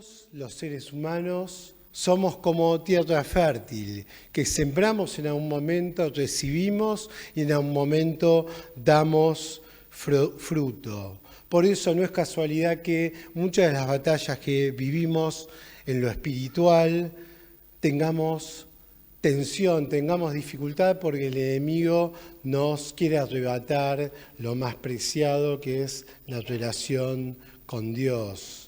Todos los seres humanos somos como tierra fértil, que sembramos en algún momento, recibimos y en algún momento damos fruto. Por eso no es casualidad que muchas de las batallas que vivimos en lo espiritual tengamos tensión, tengamos dificultad porque el enemigo nos quiere arrebatar lo más preciado que es la relación con Dios.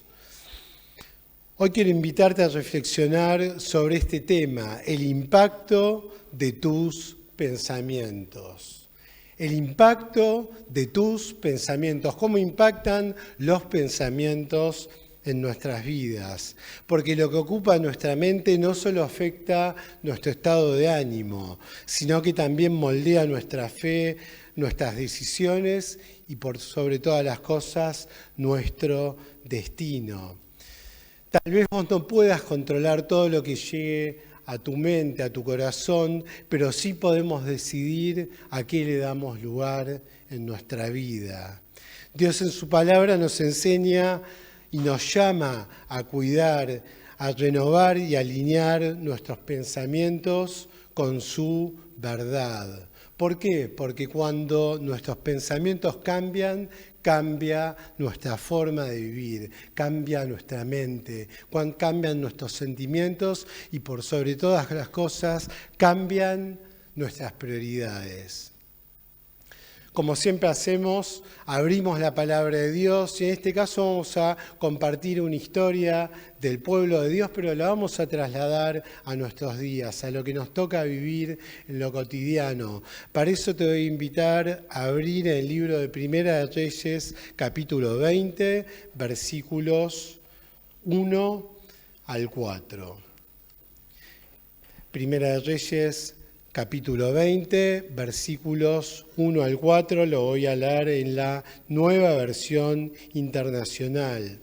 Hoy quiero invitarte a reflexionar sobre este tema, el impacto de tus pensamientos. El impacto de tus pensamientos, cómo impactan los pensamientos en nuestras vidas. Porque lo que ocupa nuestra mente no solo afecta nuestro estado de ánimo, sino que también moldea nuestra fe, nuestras decisiones y por sobre todas las cosas, nuestro destino. Tal vez vos no puedas controlar todo lo que llegue a tu mente, a tu corazón, pero sí podemos decidir a qué le damos lugar en nuestra vida. Dios en su palabra nos enseña y nos llama a cuidar, a renovar y alinear nuestros pensamientos con su verdad. ¿Por qué? Porque cuando nuestros pensamientos cambian, cambia nuestra forma de vivir, cambia nuestra mente, cambian nuestros sentimientos y por sobre todas las cosas cambian nuestras prioridades. Como siempre hacemos, abrimos la palabra de Dios y en este caso vamos a compartir una historia del pueblo de Dios, pero la vamos a trasladar a nuestros días, a lo que nos toca vivir en lo cotidiano. Para eso te voy a invitar a abrir el libro de Primera de Reyes, capítulo 20, versículos 1 al 4. Primera de Reyes, capítulo 20, versículos 1 al 4, lo voy a leer en la Nueva Versión Internacional.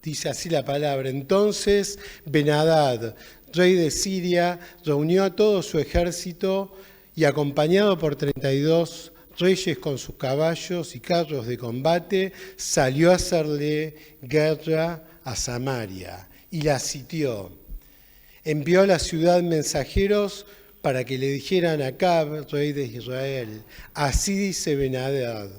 Dice así la palabra: Entonces Ben-Hadad, rey de Siria, reunió a todo su ejército y acompañado por 32 reyes con sus caballos y carros de combate, salió a hacerle guerra a Samaria y la sitió. Envió a la ciudad mensajeros para que le dijeran a Acab, rey de Israel: así dice Ben-Hadad,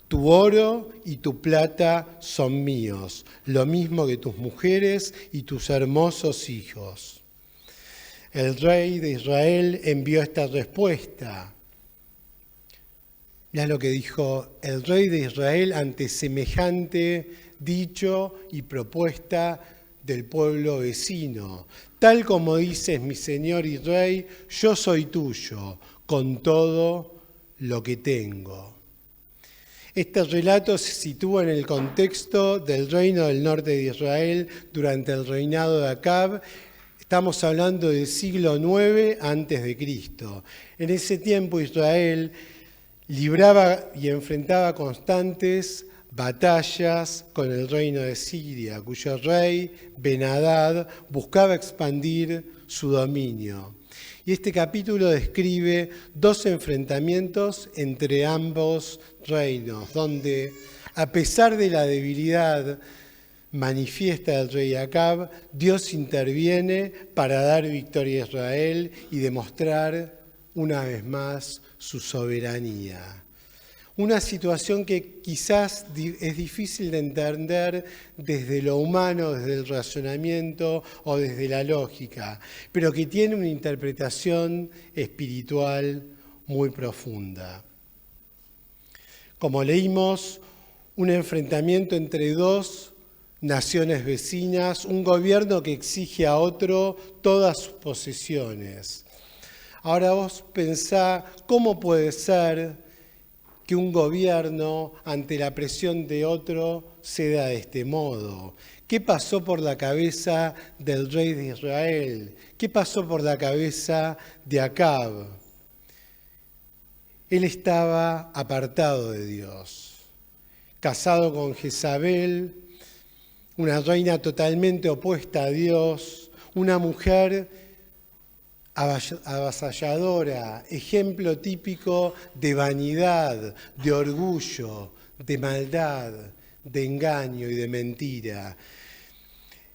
tu oro y tu plata son míos, lo mismo que tus mujeres y tus hermosos hijos. El rey de Israel envió esta respuesta. Mirá lo que dijo el rey de Israel ante semejante dicho y propuesta del pueblo vecino. Tal como dices, mi señor y rey, yo soy tuyo, con todo lo que tengo. Este relato se sitúa en el contexto del reino del norte de Israel durante el reinado de Acab. Estamos hablando del siglo IX a.C. En ese tiempo Israel libraba y enfrentaba constantes batallas con el reino de Siria, cuyo rey Ben-Hadad buscaba expandir su dominio. Y este capítulo describe dos enfrentamientos entre ambos reinos, donde a pesar de la debilidad manifiesta del rey Acab, Dios interviene para dar victoria a Israel y demostrar una vez más su soberanía. Una situación que quizás es difícil de entender desde lo humano, desde el razonamiento o desde la lógica, pero que tiene una interpretación espiritual muy profunda. Como leímos, un enfrentamiento entre dos naciones vecinas, un gobierno que exige a otro todas sus posesiones. Ahora vos pensá, ¿cómo puede ser que un gobierno ante la presión de otro ceda de este modo? ¿Qué pasó por la cabeza del rey de Israel? ¿Qué pasó por la cabeza de Acab? Él estaba apartado de Dios, casado con Jezabel, una reina totalmente opuesta a Dios, una mujer avasalladora, ejemplo típico de vanidad, de orgullo, de maldad, de engaño y de mentira.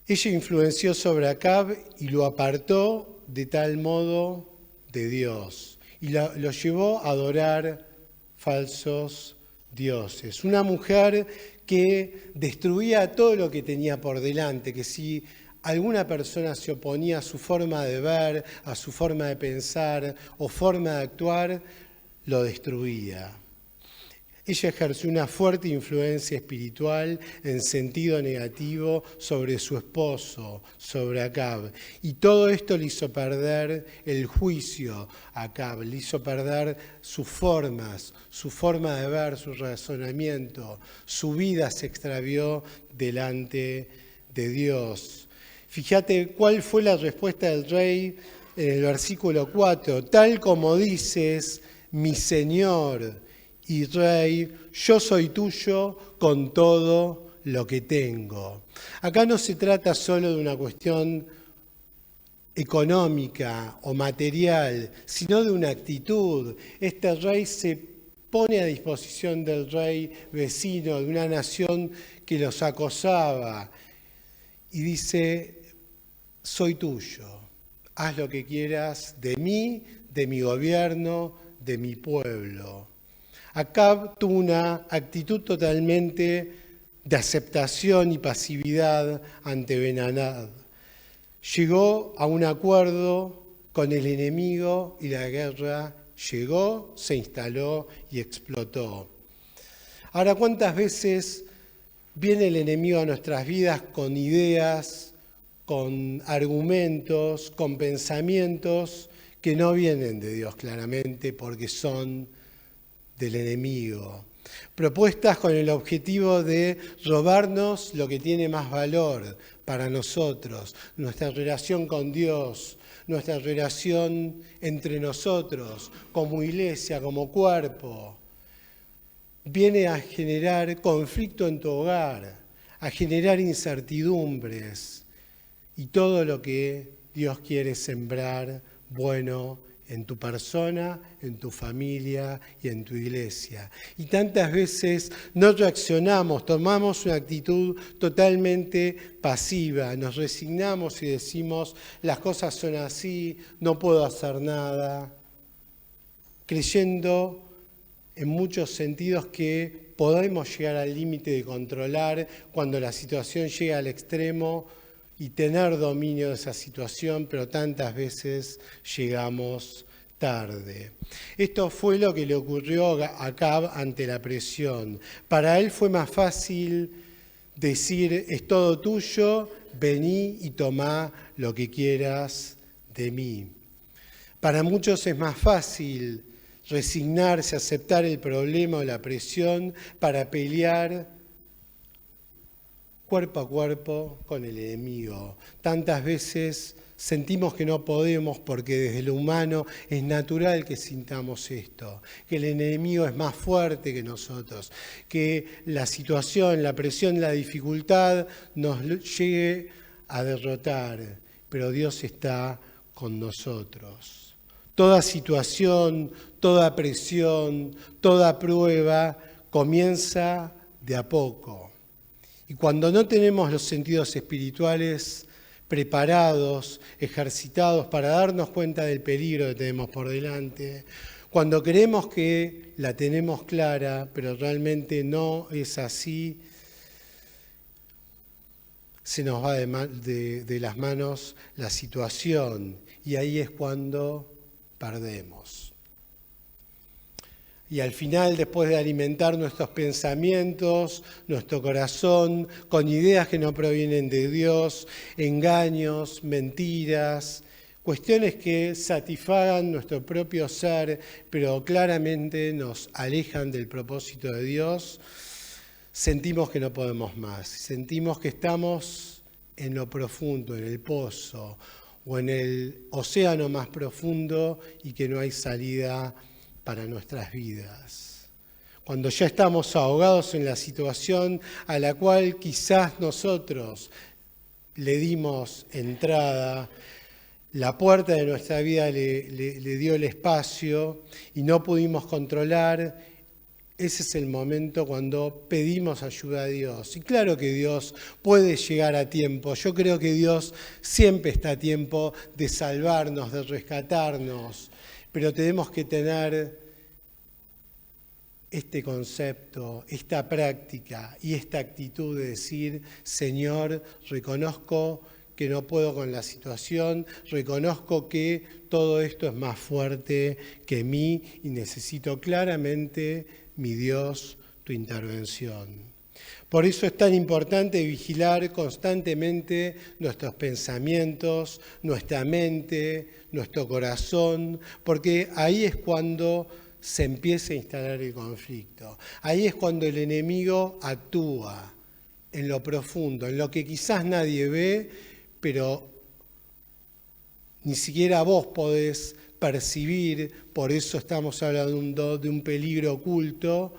Ella influenció sobre Acab y lo apartó de tal modo de Dios y lo llevó a adorar falsos dioses. Una mujer que destruía todo lo que tenía por delante, que si alguna persona se oponía a su forma de ver, a su forma de pensar o forma de actuar, lo destruía. Ella ejerció una fuerte influencia espiritual en sentido negativo sobre su esposo, sobre Acab. Y todo esto le hizo perder el juicio a Acab, le hizo perder sus formas, su forma de ver, su razonamiento. Su vida se extravió delante de Dios. Fíjate cuál fue la respuesta del rey en el versículo 4. Tal como dices, mi Señor y Rey, yo soy tuyo con todo lo que tengo. Acá no se trata solo de una cuestión económica o material, sino de una actitud. Este rey se pone a disposición del rey vecino de una nación que los acosaba y dice, soy tuyo, haz lo que quieras de mí, de mi gobierno, de mi pueblo. Acab tuvo una actitud totalmente de aceptación y pasividad ante Ben-Hadad. Llegó a un acuerdo con el enemigo y la guerra llegó, se instaló y explotó. Ahora, ¿cuántas veces viene el enemigo a nuestras vidas con ideas, con argumentos, con pensamientos que no vienen de Dios claramente porque son del enemigo? Propuestas con el objetivo de robarnos lo que tiene más valor para nosotros, nuestra relación con Dios, nuestra relación entre nosotros, como iglesia, como cuerpo. Viene a generar conflicto en tu hogar, a generar incertidumbres y todo lo que Dios quiere sembrar bueno en tu persona, en tu familia y en tu iglesia. Y tantas veces no reaccionamos, tomamos una actitud totalmente pasiva, nos resignamos y decimos, las cosas son así, no puedo hacer nada, creyendo en muchos sentidos que podemos llegar al límite de controlar cuando la situación llega al extremo y tener dominio de esa situación, pero tantas veces llegamos tarde. Esto fue lo que le ocurrió a Acab ante la presión. Para él fue más fácil decir, es todo tuyo, vení y tomá lo que quieras de mí. Para muchos es más fácil resignarse, aceptar el problema o la presión para pelear cuerpo a cuerpo con el enemigo. Tantas veces sentimos que no podemos porque desde lo humano es natural que sintamos esto, que el enemigo es más fuerte que nosotros, que la situación, la presión, la dificultad nos llegue a derrotar, pero Dios está con nosotros. Toda situación, toda presión, toda prueba comienza de a poco. Y cuando no tenemos los sentidos espirituales preparados, ejercitados para darnos cuenta del peligro que tenemos por delante, cuando creemos que la tenemos clara, pero realmente no es así, se nos va de las manos la situación y ahí es cuando perdemos. Y al final, después de alimentar nuestros pensamientos, nuestro corazón, con ideas que no provienen de Dios, engaños, mentiras, cuestiones que satisfagan nuestro propio ser, pero claramente nos alejan del propósito de Dios, sentimos que no podemos más. Sentimos que estamos en lo profundo, en el pozo o en el océano más profundo y que no hay salida para nuestras vidas. Cuando ya estamos ahogados en la situación a la cual quizás nosotros le dimos entrada, la puerta de nuestra vida le dio el espacio y no pudimos controlar ese es el momento cuando pedimos ayuda a Dios. Y claro que Dios puede llegar a tiempo. Yo creo que Dios siempre está a tiempo de salvarnos, de rescatarnos. Pero tenemos que tener este concepto, esta práctica y esta actitud de decir, Señor, reconozco que no puedo con la situación, reconozco que todo esto es más fuerte que mí y necesito claramente, mi Dios, tu intervención. Por eso es tan importante vigilar constantemente nuestros pensamientos, nuestra mente, nuestro corazón, porque ahí es cuando se empieza a instalar el conflicto. Ahí es cuando el enemigo actúa en lo profundo, en lo que quizás nadie ve, pero ni siquiera vos podés percibir, por eso estamos hablando de un peligro oculto,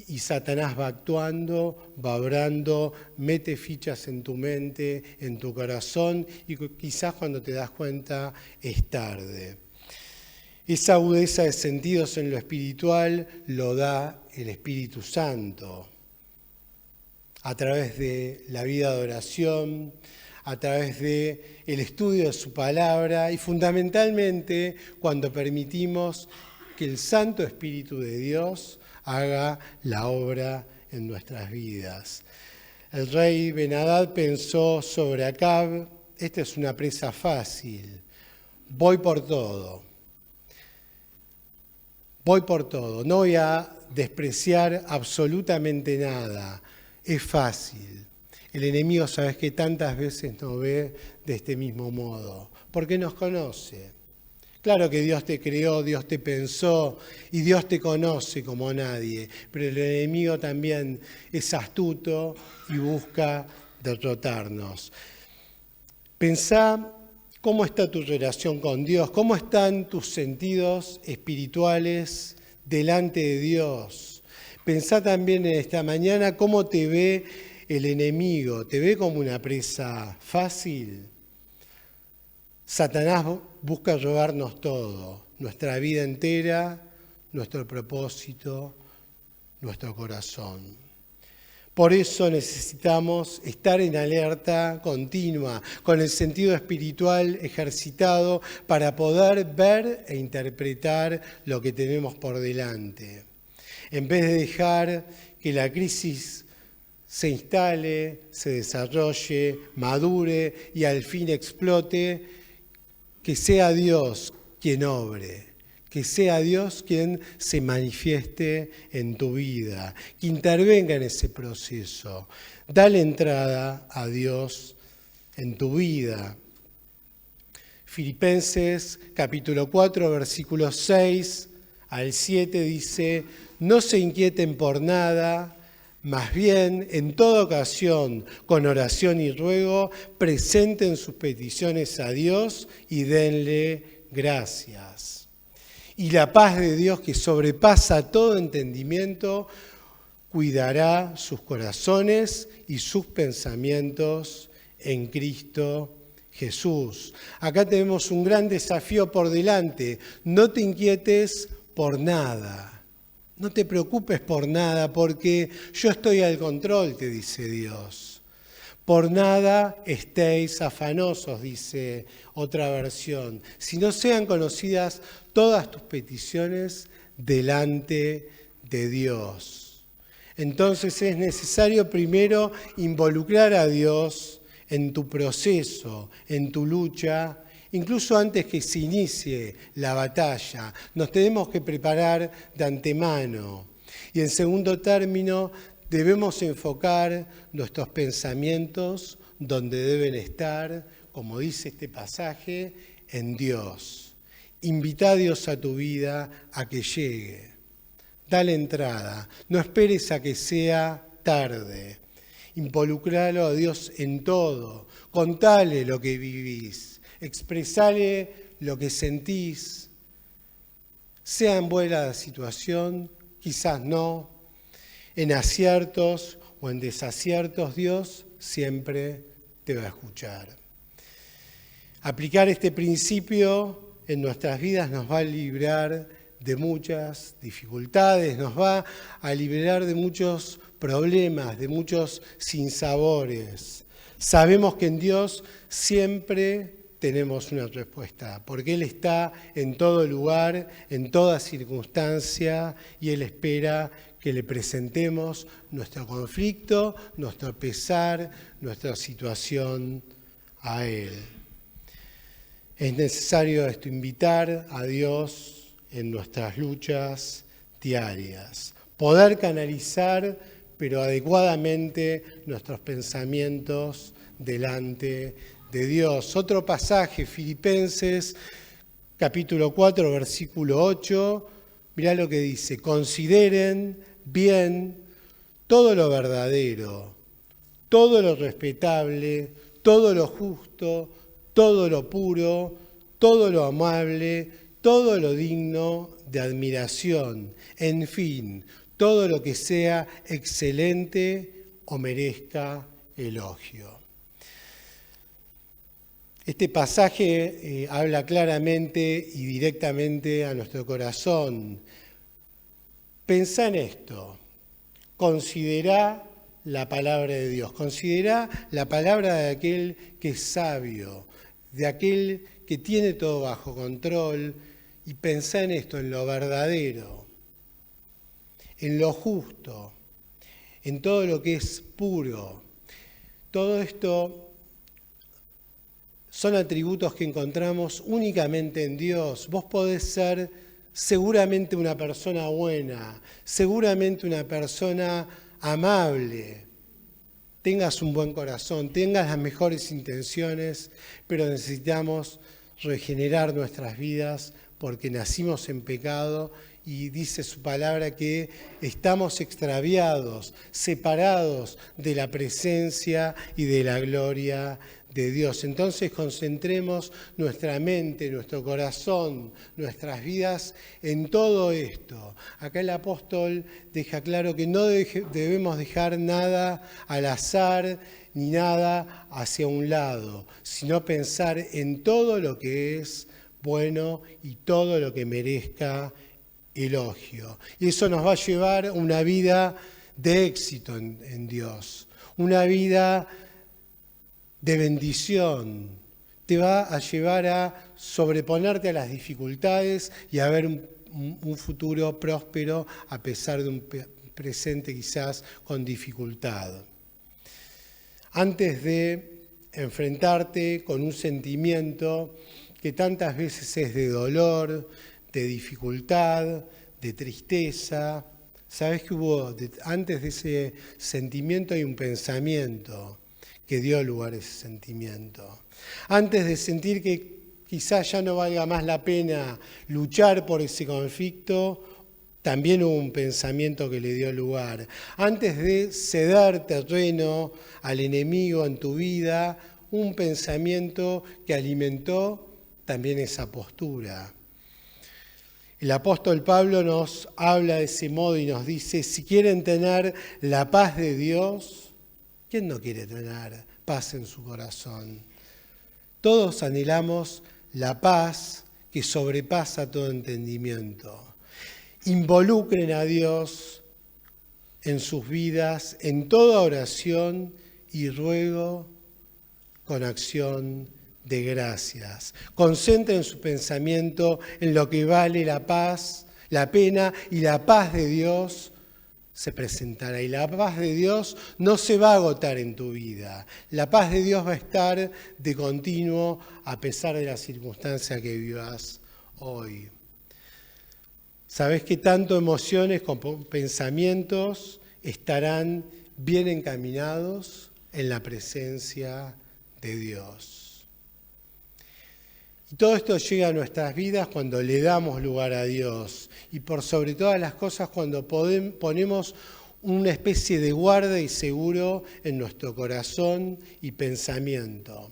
y Satanás va actuando, va obrando, mete fichas en tu mente, en tu corazón, y quizás cuando te das cuenta es tarde. Esa agudeza de sentidos en lo espiritual lo da el Espíritu Santo a través de la vida de oración, a través del estudio de su palabra y fundamentalmente cuando permitimos que el Santo Espíritu de Dios haga la obra en nuestras vidas. El rey Ben-Hadad pensó sobre Acab, esta es una presa fácil, voy por todo, no voy a despreciar absolutamente nada, es fácil. El enemigo, sabes que tantas veces nos ve de este mismo modo, porque nos conoce. Claro que Dios te creó, Dios te pensó y Dios te conoce como nadie, pero el enemigo también es astuto y busca derrotarnos. Pensá cómo está tu relación con Dios, cómo están tus sentidos espirituales delante de Dios. Pensá también en esta mañana cómo te ve el enemigo, ¿te ve como una presa fácil? Satanás busca robarnos todo, nuestra vida entera, nuestro propósito, nuestro corazón. Por eso necesitamos estar en alerta continua, con el sentido espiritual ejercitado para poder ver e interpretar lo que tenemos por delante. En vez de dejar que la crisis se instale, se desarrolle, madure y al fin explote, que sea Dios quien obre, que sea Dios quien se manifieste en tu vida, que intervenga en ese proceso. Dale entrada a Dios en tu vida. Filipenses capítulo 4, versículos 6 al 7 dice, no se inquieten por nada, más bien, en toda ocasión, con oración y ruego, presenten sus peticiones a Dios y denle gracias. Y la paz de Dios, que sobrepasa todo entendimiento, cuidará sus corazones y sus pensamientos en Cristo Jesús. Acá tenemos un gran desafío por delante. No te inquietes por nada. No te preocupes por nada, porque yo estoy al control, te dice Dios. Por nada estéis afanosos, dice otra versión, si no sean conocidas todas tus peticiones delante de Dios. Entonces es necesario primero involucrar a Dios en tu proceso, en tu lucha, incluso antes que se inicie la batalla. Nos tenemos que preparar de antemano. Y en segundo término, debemos enfocar nuestros pensamientos donde deben estar, como dice este pasaje, en Dios. Invita a Dios a tu vida a que llegue. Dale entrada. No esperes a que sea tarde. Involucralo a Dios en todo. Contale lo que vivís. Expresale lo que sentís, sea en buena situación, quizás no, en aciertos o en desaciertos, Dios siempre te va a escuchar. Aplicar este principio en nuestras vidas nos va a librar de muchas dificultades, nos va a liberar de muchos problemas, de muchos sinsabores. Sabemos que en Dios siempre tenemos una respuesta, porque Él está en todo lugar, en toda circunstancia, y Él espera que le presentemos nuestro conflicto, nuestro pesar, nuestra situación a Él. Es necesario invitar a Dios en nuestras luchas diarias, poder canalizar, pero adecuadamente, nuestros pensamientos delante de Dios. Otro pasaje, Filipenses, capítulo 4, versículo 8, mirá lo que dice: consideren bien todo lo verdadero, todo lo respetable, todo lo justo, todo lo puro, todo lo amable, todo lo digno de admiración, en fin, todo lo que sea excelente o merezca elogio. Este pasaje habla claramente y directamente a nuestro corazón. Pensá en esto, considerá la palabra de Dios, considerá la palabra de aquel que es sabio, de aquel que tiene todo bajo control, y pensá en esto, en lo verdadero, en lo justo, en todo lo que es puro. Todo esto son atributos que encontramos únicamente en Dios. Vos podés ser seguramente una persona buena, seguramente una persona amable, tengas un buen corazón, tengas las mejores intenciones, pero necesitamos regenerar nuestras vidas porque nacimos en pecado y dice su palabra que estamos extraviados, separados de la presencia y de la gloria de Dios. Entonces concentremos nuestra mente, nuestro corazón, nuestras vidas en todo esto. Acá el apóstol deja claro que no debemos dejar nada al azar ni nada hacia un lado, sino pensar en todo lo que es bueno y todo lo que merezca elogio. Y eso nos va a llevar a una vida de éxito en Dios, una vida de bendición. Te va a llevar a sobreponerte a las dificultades y a ver un futuro próspero a pesar de un presente quizás con dificultad. Antes de enfrentarte con un sentimiento que tantas veces es de dolor, de dificultad, de tristeza, sabes que antes de ese sentimiento hay un pensamiento que dio lugar a ese sentimiento. Antes de sentir que quizás ya no valga más la pena luchar por ese conflicto, también hubo un pensamiento que le dio lugar. Antes de ceder terreno al enemigo en tu vida, un pensamiento que alimentó también esa postura. El apóstol Pablo nos habla de ese modo y nos dice, si quieren tener la paz de Dios, ¿quién no quiere tener paz en su corazón? Todos anhelamos la paz que sobrepasa todo entendimiento. Involucren a Dios en sus vidas, en toda oración y ruego con acción de gracias. Concentren su pensamiento en lo que vale la paz, la pena, y la paz de Dios se presentará. Y la paz de Dios no se va a agotar en tu vida. La paz de Dios va a estar de continuo a pesar de la circunstancia que vivas hoy. Sabés que tanto emociones como pensamientos estarán bien encaminados en la presencia de Dios. Y todo esto llega a nuestras vidas cuando le damos lugar a Dios y por sobre todas las cosas cuando ponemos una especie de guarda y seguro en nuestro corazón y pensamiento.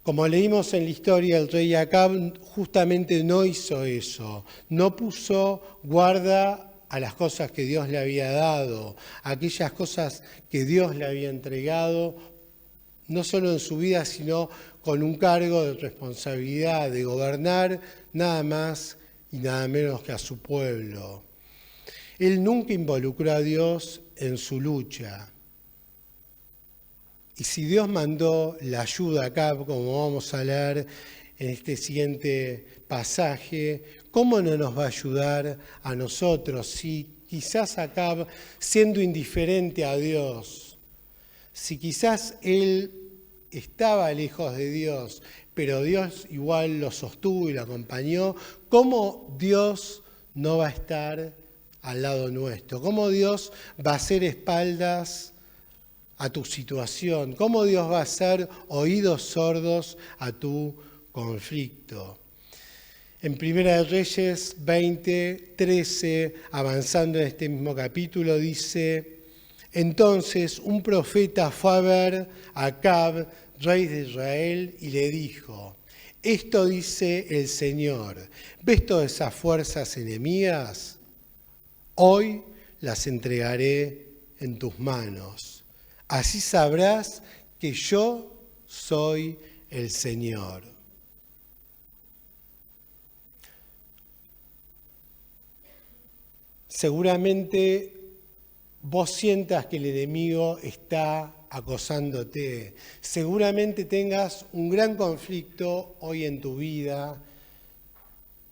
Como leímos en la historia, el rey Acab justamente no hizo eso, no puso guarda a las cosas que Dios le había dado, a aquellas cosas que Dios le había entregado, no solo en su vida, sino con un cargo de responsabilidad, de gobernar nada más y nada menos que a su pueblo. Él nunca involucró a Dios en su lucha. Y si Dios mandó la ayuda acá, como vamos a leer en este siguiente pasaje, ¿cómo no nos va a ayudar a nosotros si quizás Acab, siendo indiferente a Dios, si quizás él estaba lejos de Dios, pero Dios igual lo sostuvo y lo acompañó, ¿cómo Dios no va a estar al lado nuestro? ¿Cómo Dios va a hacer espaldas a tu situación? ¿Cómo Dios va a hacer oídos sordos a tu conflicto? En 1 Reyes 20:13, avanzando en este mismo capítulo, dice: entonces un profeta fue a ver a Acab, rey de Israel, y le dijo: esto dice el Señor, ¿ves todas esas fuerzas enemigas? Hoy las entregaré en tus manos. Así sabrás que yo soy el Señor. Seguramente vos sientas que el enemigo está acosándote. Seguramente tengas un gran conflicto hoy en tu vida,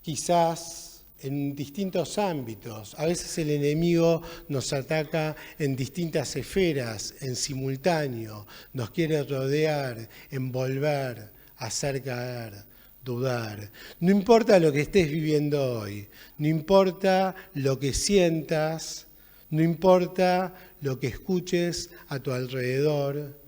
quizás en distintos ámbitos. A veces el enemigo nos ataca en distintas esferas, en simultáneo. Nos quiere rodear, envolver, hacer caer, dudar. No importa lo que estés viviendo hoy, no importa lo que sientas, no importa lo que escuches a tu alrededor.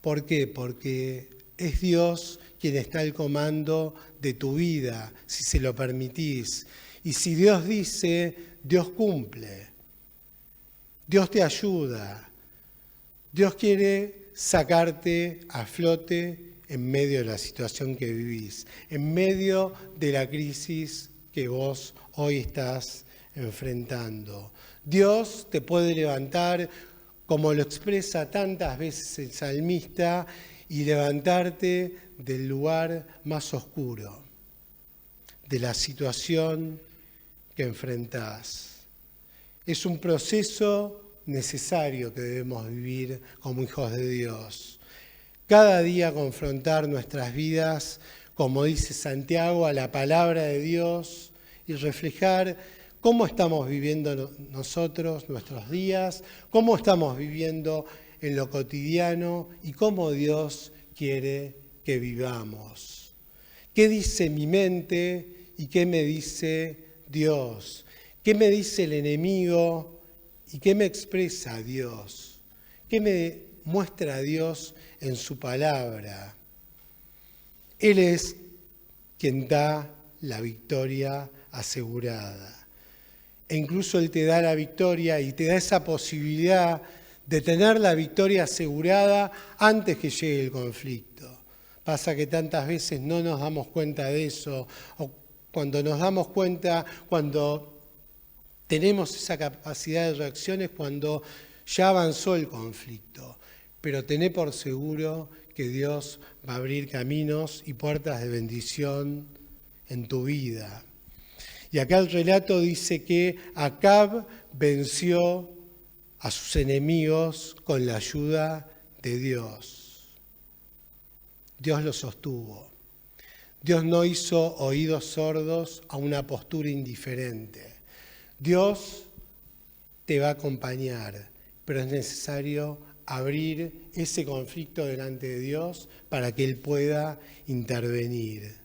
¿Por qué? Porque es Dios quien está al comando de tu vida, si se lo permitís. Y si Dios dice, Dios cumple. Dios te ayuda. Dios quiere sacarte a flote en medio de la situación que vivís, en medio de la crisis que vos hoy estás enfrentando. Dios te puede levantar, como lo expresa tantas veces el salmista, y levantarte del lugar más oscuro, de la situación que enfrentás. Es un proceso necesario que debemos vivir como hijos de Dios. Cada día confrontar nuestras vidas, como dice Santiago, a la palabra de Dios y reflejar cómo estamos viviendo nosotros nuestros días, cómo estamos viviendo en lo cotidiano y cómo Dios quiere que vivamos. ¿Qué dice mi mente y qué me dice Dios? ¿Qué me dice el enemigo y qué me expresa Dios? ¿Qué me muestra Dios en su palabra? Él es quien da la victoria asegurada. E incluso Él te da la victoria y te da esa posibilidad de tener la victoria asegurada antes que llegue el conflicto. Pasa que tantas veces no nos damos cuenta de eso, o cuando nos damos cuenta, cuando tenemos esa capacidad de reacciones, cuando ya avanzó el conflicto. Pero tené por seguro que Dios va a abrir caminos y puertas de bendición en tu vida. Y acá el relato dice que Acab venció a sus enemigos con la ayuda de Dios. Dios lo sostuvo. Dios no hizo oídos sordos a una postura indiferente. Dios te va a acompañar, pero es necesario abrir ese conflicto delante de Dios para que Él pueda intervenir.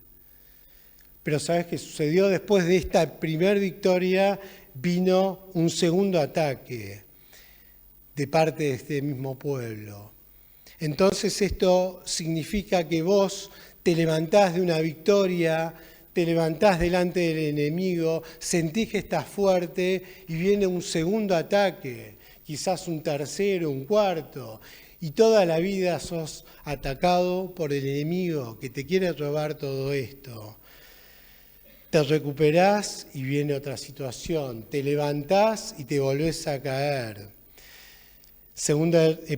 Pero ¿sabes qué sucedió? Después de esta primera victoria vino un segundo ataque de parte de este mismo pueblo. Entonces esto significa que vos te levantás de una victoria, te levantás delante del enemigo, sentís que estás fuerte y viene un segundo ataque, quizás un tercero, un cuarto, y toda la vida sos atacado por el enemigo que te quiere robar todo esto. Te recuperás y viene otra situación, te levantás y te volvés a caer.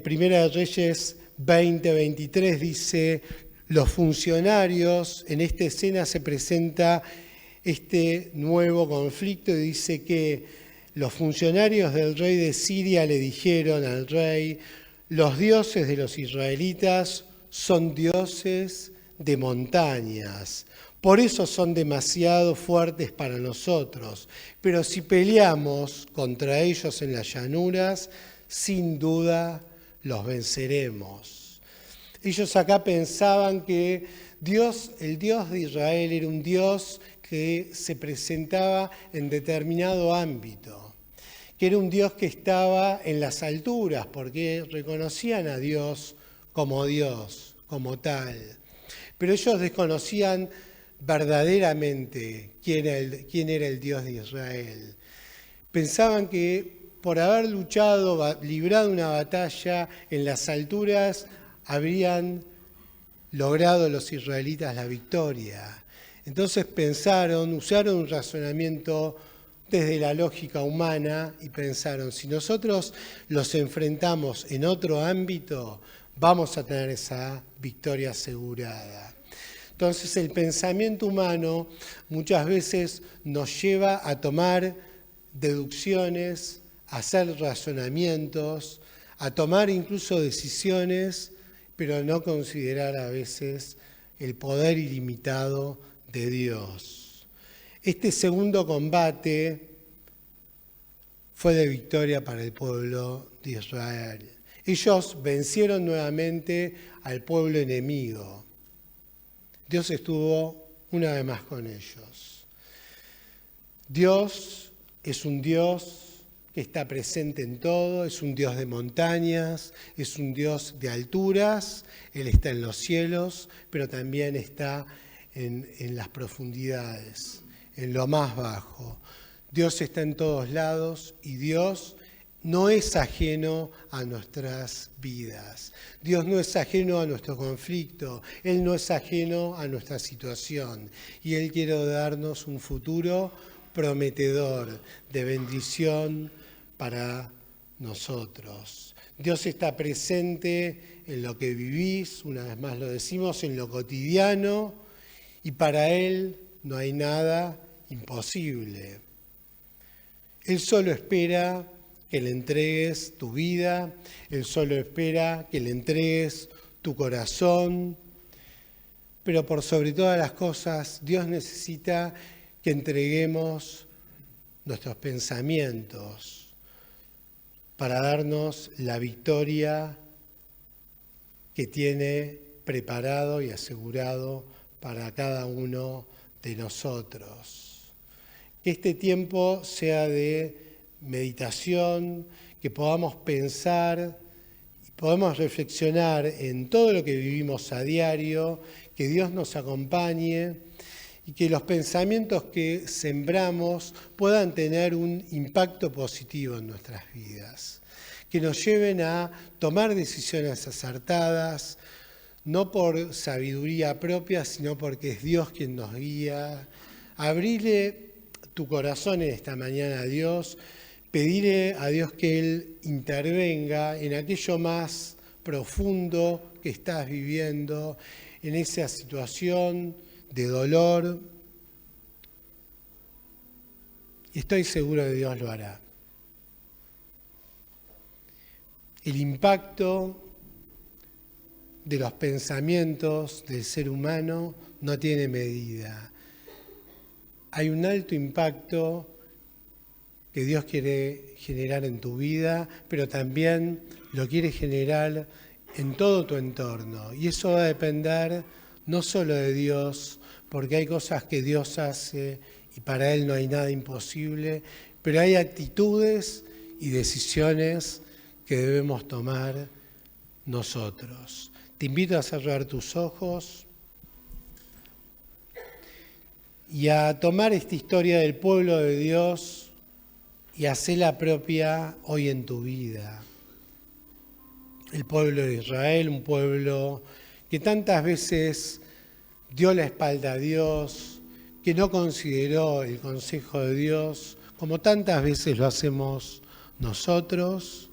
Primera de Reyes 20:23 dice: los funcionarios, en esta escena se presenta este nuevo conflicto y dice que los funcionarios del rey de Siria le dijeron al rey: los dioses de los israelitas son dioses de montañas, por eso son demasiado fuertes para nosotros, pero si peleamos contra ellos en las llanuras, sin duda los venceremos. Ellos acá pensaban que el Dios de Israel era un Dios que se presentaba en determinado ámbito, que era un Dios que estaba en las alturas, porque reconocían a Dios, como tal. Pero ellos desconocían verdaderamente quién era el Dios de Israel. Pensaban que por haber librado una batalla en las alturas, habrían logrado los israelitas la victoria. Entonces usaron un razonamiento desde la lógica humana y pensaron: si nosotros los enfrentamos en otro ámbito, vamos a tener esa victoria asegurada. Entonces el pensamiento humano muchas veces nos lleva a tomar deducciones, a hacer razonamientos, a tomar incluso decisiones, pero no considerar a veces el poder ilimitado de Dios. Este segundo combate fue de victoria para el pueblo de Israel. Ellos vencieron nuevamente al pueblo enemigo. Dios estuvo una vez más con ellos. Dios es un Dios que está presente en todo, es un Dios de montañas, es un Dios de alturas, Él está en los cielos, pero también está en las profundidades, en lo más bajo. Dios está en todos lados y Dios no es ajeno a nuestras vidas. Dios no es ajeno a nuestro conflicto, Él no es ajeno a nuestra situación y Él quiere darnos un futuro prometedor de bendición para nosotros. Dios está presente en lo que vivís, una vez más lo decimos, en lo cotidiano, y para Él no hay nada imposible. Él solo espera que le entregues tu vida, Él solo espera que le entregues tu corazón, pero por sobre todas las cosas, Dios necesita que entreguemos nuestros pensamientos para darnos la victoria que tiene preparado y asegurado para cada uno de nosotros. Que este tiempo sea de meditación, que podamos pensar y podamos reflexionar en todo lo que vivimos a diario, que Dios nos acompañe y que los pensamientos que sembramos puedan tener un impacto positivo en nuestras vidas, que nos lleven a tomar decisiones acertadas, no por sabiduría propia, sino porque es Dios quien nos guía. Abrile tu corazón en esta mañana a Dios, pedirle a Dios que Él intervenga en aquello más profundo que estás viviendo, en esa situación de dolor. Y estoy seguro que Dios lo hará. El impacto de los pensamientos del ser humano no tiene medida. Hay un alto impacto que Dios quiere generar en tu vida, pero también lo quiere generar en todo tu entorno. Y eso va a depender no solo de Dios, porque hay cosas que Dios hace y para Él no hay nada imposible, pero hay actitudes y decisiones que debemos tomar nosotros. Te invito a cerrar tus ojos y a tomar esta historia del pueblo de Dios y hacerla propia hoy en tu vida. El pueblo de Israel, un pueblo que tantas veces dio la espalda a Dios, que no consideró el consejo de Dios, como tantas veces lo hacemos nosotros.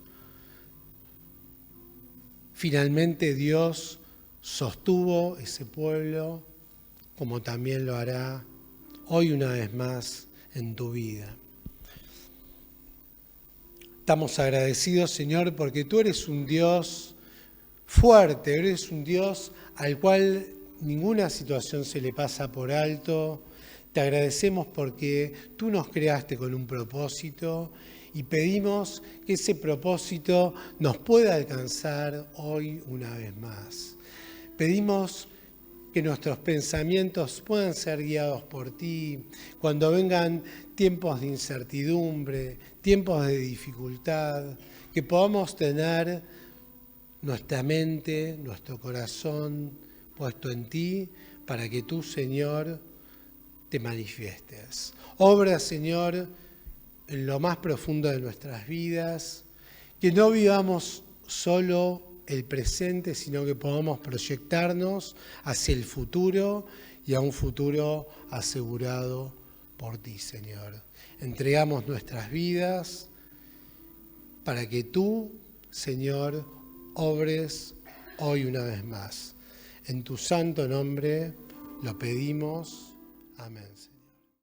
Finalmente Dios sostuvo ese pueblo, como también lo hará hoy una vez más en tu vida. Estamos agradecidos, Señor, porque tú eres un Dios fuerte, eres un Dios al cual ninguna situación se le pasa por alto. Te agradecemos porque tú nos creaste con un propósito y pedimos que ese propósito nos pueda alcanzar hoy una vez más. Pedimos que nuestros pensamientos puedan ser guiados por ti cuando vengan tiempos de incertidumbre, tiempos de dificultad, que podamos tener nuestra mente, nuestro corazón puesto en ti para que tú, Señor, te manifiestes. Obra, Señor, en lo más profundo de nuestras vidas, que no vivamos solo el presente, sino que podamos proyectarnos hacia el futuro y a un futuro asegurado por ti, Señor. Entregamos nuestras vidas para que tú, Señor, obres hoy una vez más. En tu santo nombre lo pedimos. Amén.